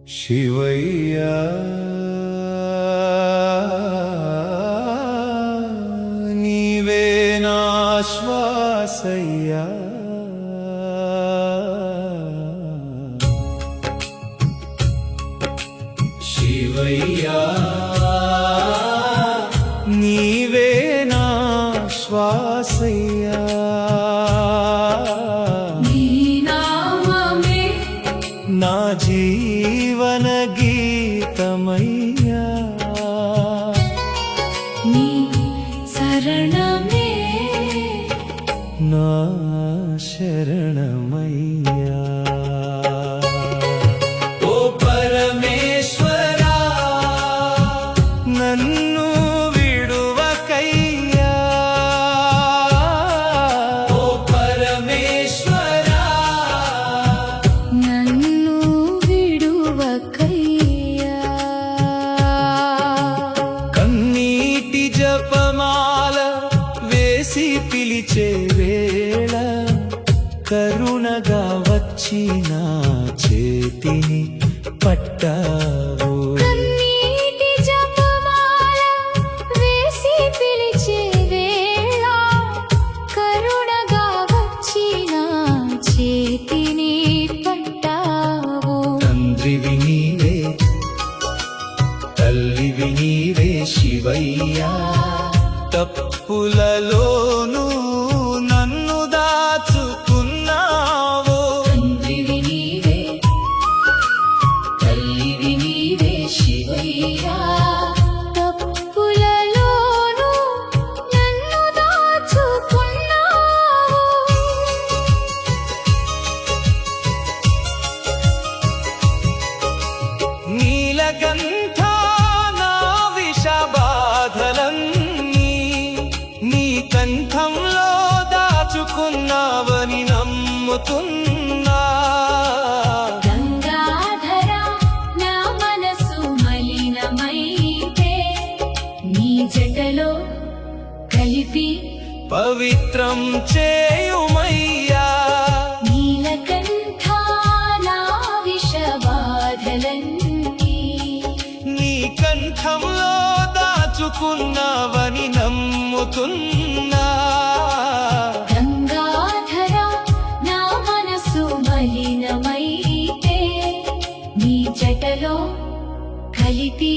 శివయ్యా నీవే నా శ్వాసయ్యా శివయ్యా నీవే నా శ్వాసయ్యా నా జీవన గీతమయ్యా నీ శరణమే నా శరణమయ్యా ఓ పరమేశ్వరా నన్ను విడువకయ్యా ఓ పరమేశ్వరా నన్ను విడువకయ్యా కన్నీటి జపమాల వేసి పిలిచే వేళ కరుణగా వచ్చి నా చేతిని పట్టావు కన్నీటి జపమాల వేసి పిలిచే వేళ కరుణగా వచ్చి నా చేతిని పట్టావు తండ్రివి నీవే తల్లివి నీవే శివయ్యా తప్పులలోనూ నన్ను దాచుకున్నావు తండ్రివి నీవే తల్లివి నీవే శివయ్యా తప్పులలోనూ నన్ను దాచుకున్నావు నీలకంఠ నా విషబాధలన్నీ నీ కంఠంలో దాచుకున్నావని నమ్ముతున్నా గంగాధర నా మనసు మలినమైతే నీ జటలో కలిపి పవిత్రం చేయుమయ్యా నీలకంఠ నా విషబాధలన్నీ నీ కంఠంలో దాచుకున్నావని నమ్ముతున్నా గంగాధర నా మనసు మలినమైతే నీ జటలో కలిపి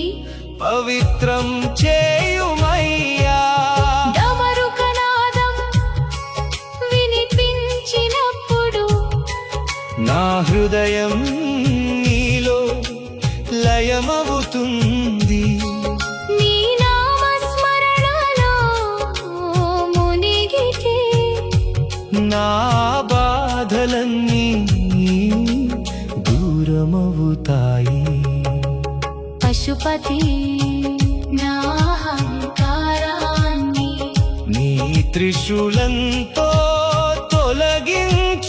పవిత్రం చేయుమయ్యా డమరుకనాదం వినిపించినప్పుడు నా హృదయం నీలో లయమవుతుంది నీ నామస్మరణలో మునిగితే నా బాధలన్నీ దూరమవుతాయి పశుపతి నా అహంకారాన్ని నీ త్రిశూలంతో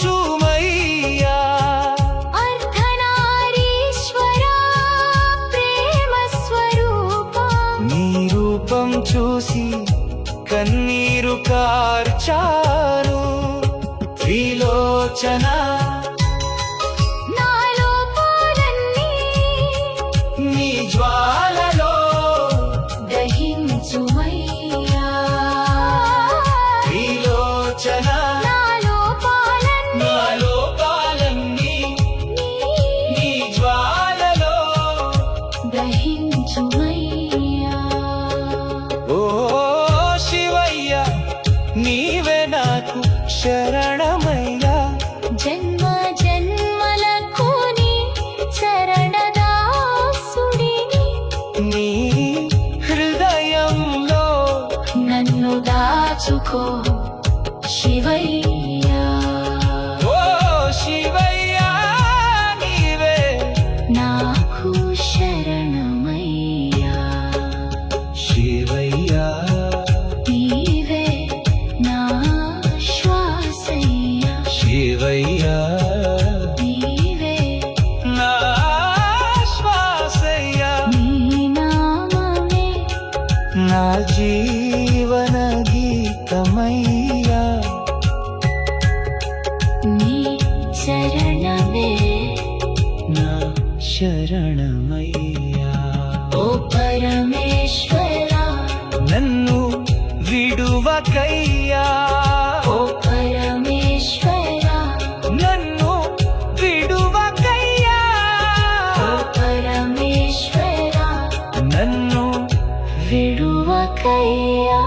తొలగించుమయ్యా అర్ధనారీశ్వర ప్రేమ స్వరూపా నీ రూపం చూసి కన్నీరు కార్చాను త్రిలోచన నాలో పాలన్నీ నీ జ్వాలలో దహించుమయ్యా త్రిలోచన నాలో పాలన్నీ నా లోపాలన్నీ నీ జ్వాలలో దహించుమయ్యా ఓ శివయ్య నీవే నాకు శరణమయ్యా జన్మ జన్మలకు నీ చరణదాసుడిని నీ హృదయంలో నన్ను దాచుకో శివయ్యా ఓ శివయ్య నీవే నాకు శరణమయ్యా శివయ్య నీవే నా శ్వాసయ్యా శివయ్య నీవే నా శ్వాసయ్య నీ నామమే నా జీవన గీతమయ్యా నీ చరణమే నా శరణమయ్యా ఓ పరమేశ్వరా నన్ను విడువకయ్యా ఓ పరమేశ్వరా నన్ను విడువకయ్యా ఓ పరమేశ్వరా నన్ను విడువకయ్యా